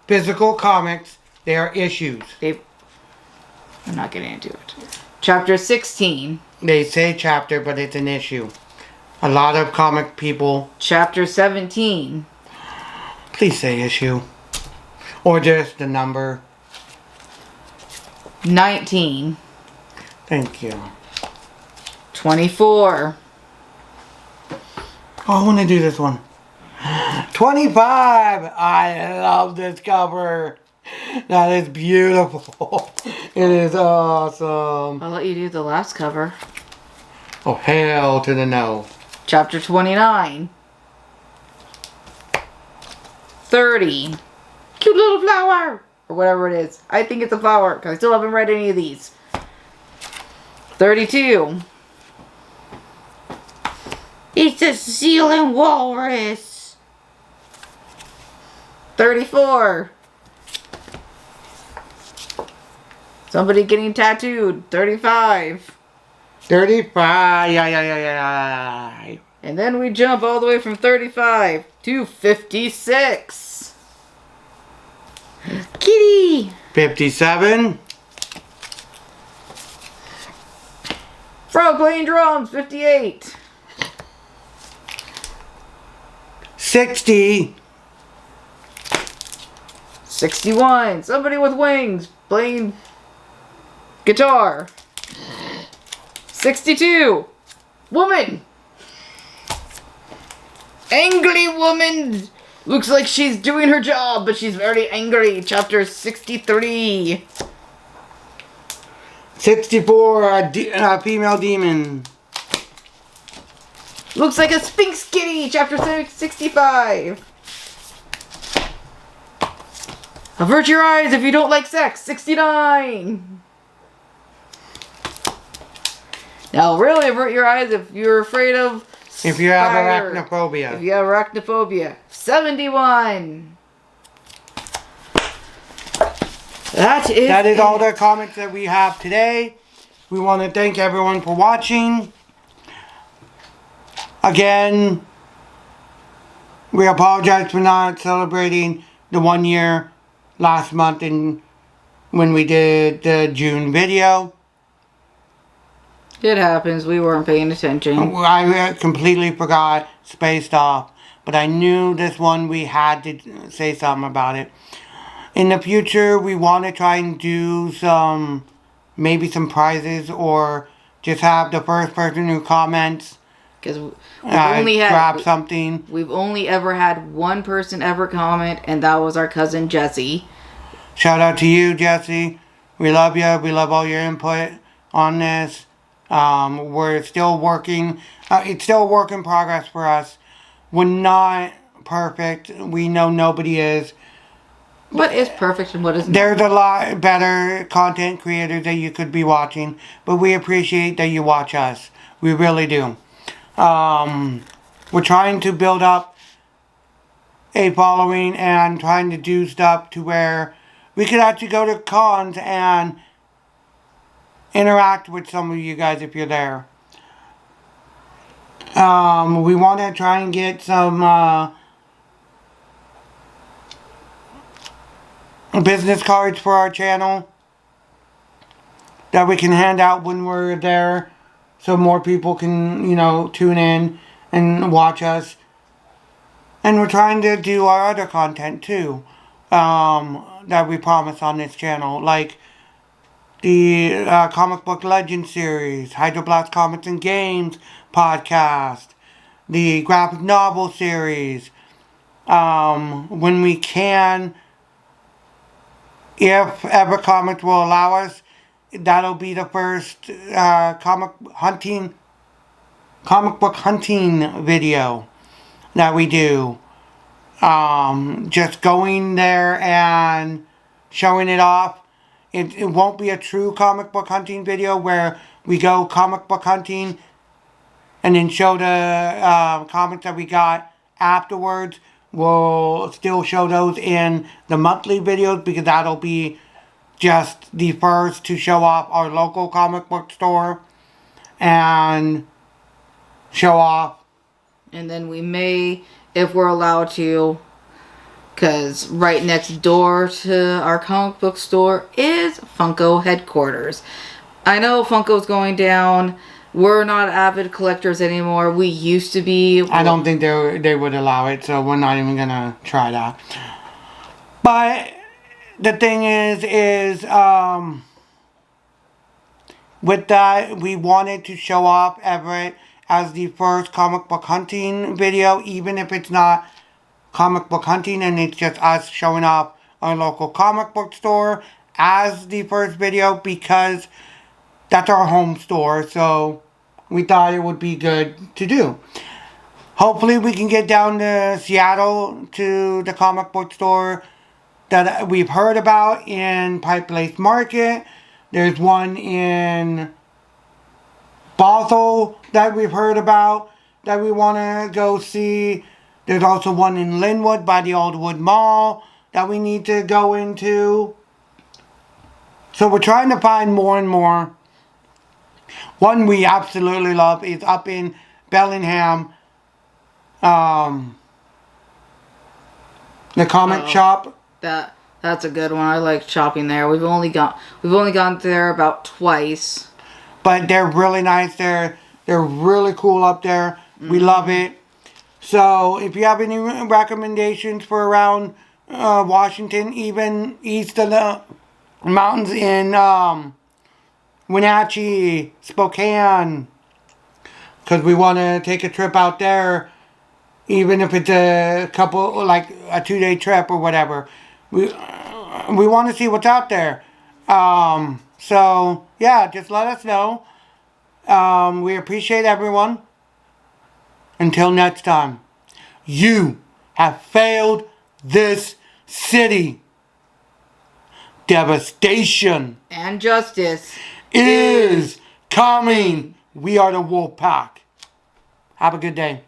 physical comics, they are issues. I'm not getting into it. Chapter 16. They say chapter, but it's an issue. A lot of comic people... Chapter 17. Please say issue. Or just the number. 19. Thank you. 24. Oh, I want to do this one. 25! I love this cover. That is beautiful. It is awesome. I'll let you do the last cover. Oh, hell to the no. Chapter 29. 30. Cute little flower! Or whatever it is. I think it's a flower, because I still haven't read any of these. 32. It's a seal and walrus. 34. Somebody getting tattooed. 35. 35. Yeah. And then we jump all the way from 35 to 56. Kitty. 57. Frog playing drums. 58. 60. 61. Somebody with wings playing guitar. 62. Woman. Angry woman. Looks like she's doing her job, but she's very angry. Chapter 63. 64. A female demon. Looks like a Sphinx kitty. Chapter 65. Avert your eyes if you don't like sex. 69. Now, really avert your eyes if you're afraid of If you have spider. arachnophobia. If you have arachnophobia. 71. That is all the comments that we have today. We want to thank everyone for watching. Again, we apologize for not celebrating the 1 year last month when we did the June video. It happens. We weren't paying attention. I completely forgot, spaced off. But I knew this one we had to say something about it. In the future, we want to try and do maybe some prizes, or just have the first person who comments Because grab something. We've only ever had one person ever comment, and that was our cousin Jesse. Shout out to you, Jesse. We love you. We love all your input on this. We're still working. It's still a work in progress for us. We're not perfect. We know nobody is. What is perfect and what is not? There's a lot better content creators that you could be watching, but we appreciate that you watch us. We really do. We're trying to build up a following and trying to do stuff to where we could actually go to cons and interact with some of you guys if you're there. We want to try and get some business cards for our channel that we can hand out when we're there, so more people can, tune in and watch us. And we're trying to do our other content too, that we promise on this channel, like the Comic Book Legend series, Hydroblast Comics and Games podcast, the graphic novel series. When we can, if ever comics will allow us, that'll be the first comic book hunting video that we do. Just going there and showing it off. It won't be a true comic book hunting video where we go comic book hunting and then show the comics that we got afterwards. We'll still show those in the monthly videos, because that'll be just the first to show off our local comic book store and show off. And then we may, if we're allowed to, because right next door to our comic book store is Funko headquarters. I know Funko's going down. We're not avid collectors anymore. We used to be. I don't think they would allow it, so we're not even going to try that. But the thing is with that, we wanted to show off Everett as the first comic book hunting video, even if it's not comic book hunting and it's just us showing off our local comic book store as the first video, because that's our home store, so we thought it would be good to do. Hopefully we can get down to Seattle to the comic book store that we've heard about in Pike Place Market. There's one in Bothell that we've heard about that we want to go see. There's also one in Linwood by the Old Wood Mall that we need to go into. So we're trying to find more and more. One we absolutely love is up in Bellingham. The comic shop. That's a good one. I like shopping there. We've only gone there about twice. But they're really nice. They're really cool up there. Mm-hmm. We love it. So if you have any recommendations for around Washington, even east of the mountains in Wenatchee, Spokane, because we want to take a trip out there, even if it's a 2-day trip or whatever. We want to see what's out there. So yeah, just let us know. We appreciate everyone. Until next time, you have failed this city. Devastation and justice is coming We are the Wolf Pack. Have a good day.